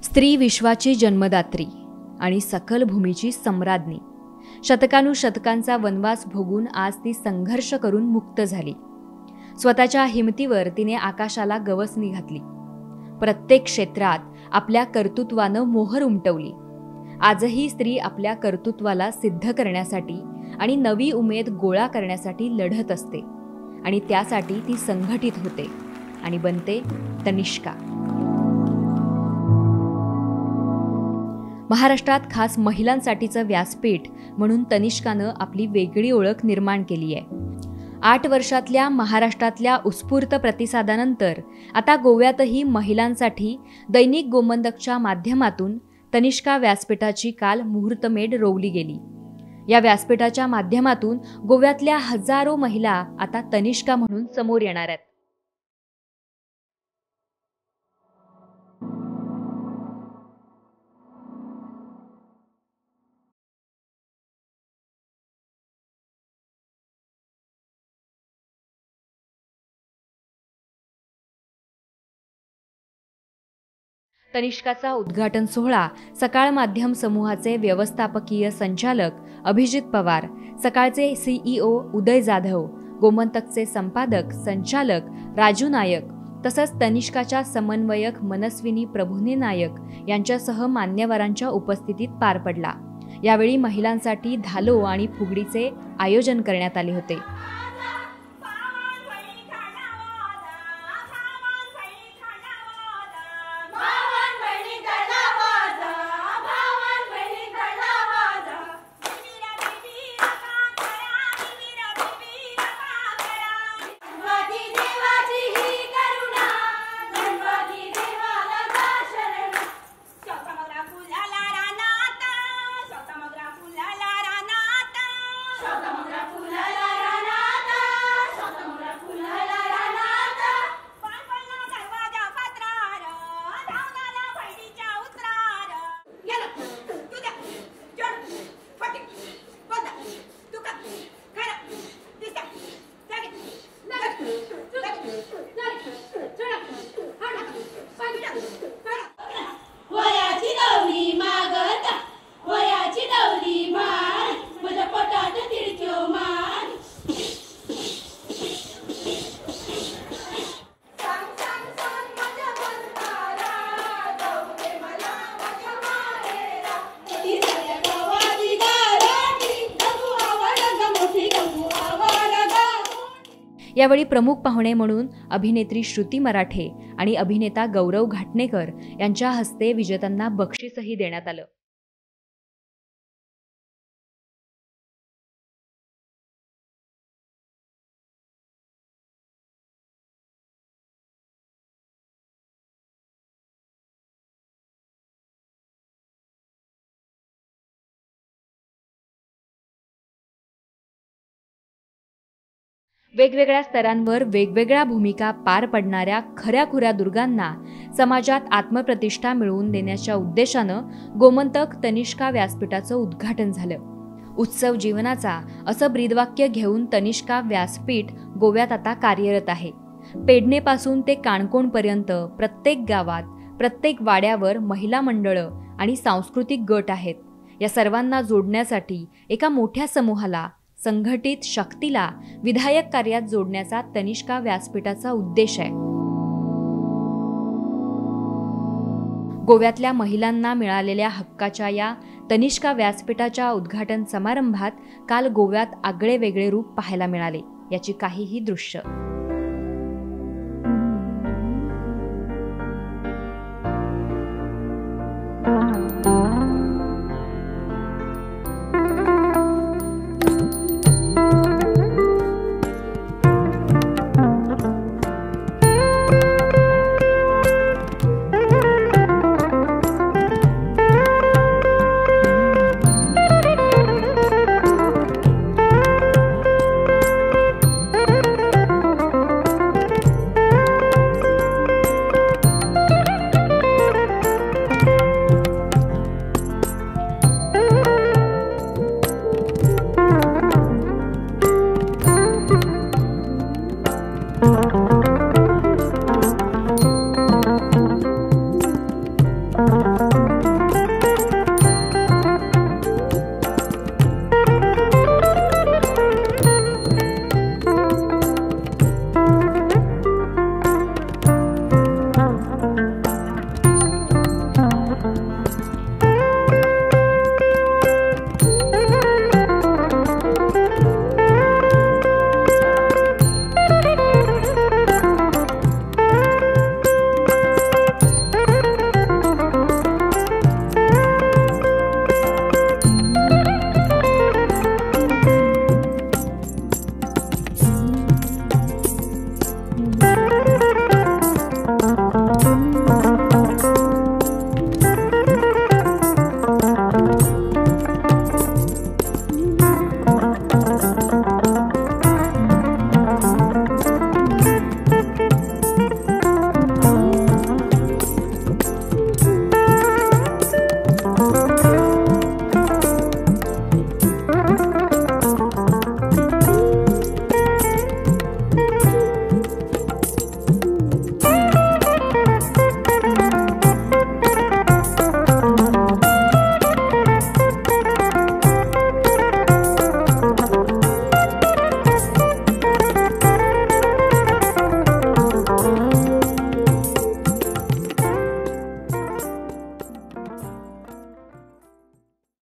स्त्री विश्वाची जन्मदात्री आणि सकल भूमीची सम्राज्ञी। शतकानुशतकांचा वनवास भोगून आज ती संघर्ष करून मुक्त झाली। स्वतःच्या हिमतीवर तिने आकाशाला गवसणी घातली। प्रत्येक क्षेत्रात आपल्या कर्तृत्वानं मोहर उमटवली। आजही स्त्री आपल्या कर्तृत्वाला सिद्ध करण्यासाठी आणि नवी उमेद गोळा करण्यासाठी लढत असते आणि त्यासाठी ती संघटित होते आणि बनते तनिष्का। महाराष्ट्रात खास महिलांसाठीचं व्यासपीठ म्हणून तनिष्कानं आपली वेगळी ओळख निर्माण केली आहे। 8 वर्षातल्या महाराष्ट्रातल्या उत्स्फूर्त प्रतिसादानंतर आता गोव्यातही महिलांसाठी दैनिक गोमंतकच्या माध्यमातून तनिष्का व्यासपीठाची काल मुहूर्तमेढ रोवली गेली। या व्यासपीठाच्या माध्यमातून गोव्यातल्या हजारो महिला आता तनिष्का म्हणून समोर येणार आहेत। तनिष्काचा उद्घाटन सोहळा सकाळ माध्यम समूहाचे व्यवस्थापकीय संचालक अभिजित पवार, सकाळचे CEO उदय जाधव, गोमंतकचे संपादक संचालक राजू नायक तसंच तनिष्काच्या समन्वयक मनस्विनी प्रभुने नायक यांच्यासह मान्यवरांच्या उपस्थितीत पार पडला। यावेळी महिलांसाठी धालो आणि फुगडीचे आयोजन करण्यात आले होते। यावेळी प्रमुख पाहुणे म्हणून अभिनेत्री श्रुती मराठे आणि अभिनेता गौरव घाटणेकर यांच्या हस्ते विजेत्यांना बक्षीसही देण्यात आलं। वेगवेगळ्या स्तरांवर वेगवेगळ्या भूमिका पार पडणाऱ्या खऱ्या-खुऱ्या दुर्गांना समाजात आत्मप्रतिष्ठा मिळवून देण्याच्या उद्देशानं गोमंतक तनिष्का व्यासपीठाचं उद्घाटन झालं। उत्सव जीवनाचा असं ब्रीदवाक्य घेऊन तनिष्का व्यासपीठ गोव्यात आता कार्यरत आहे। पेडणेपासून ते काणकोणपर्यंत प्रत्येक गावात, प्रत्येक वाड्यावर महिला मंडळं आणि सांस्कृतिक गट आहेत। या सर्वांना जोडण्यासाठी एका मोठ्या समूहाला, संघटित शक्तीला विधायक कार्यात जोडण्याचा तनिष्का व्यासपीठाचा उद्देश आहे। गोव्यातल्या महिलांना मिळालेल्या हक्काच्या या तनिष्का व्यासपीठाच्या उद्घाटन समारंभात काल गोव्यात आगळे वेगळे रूप पाहायला मिळाले। याची काहीही दृश्य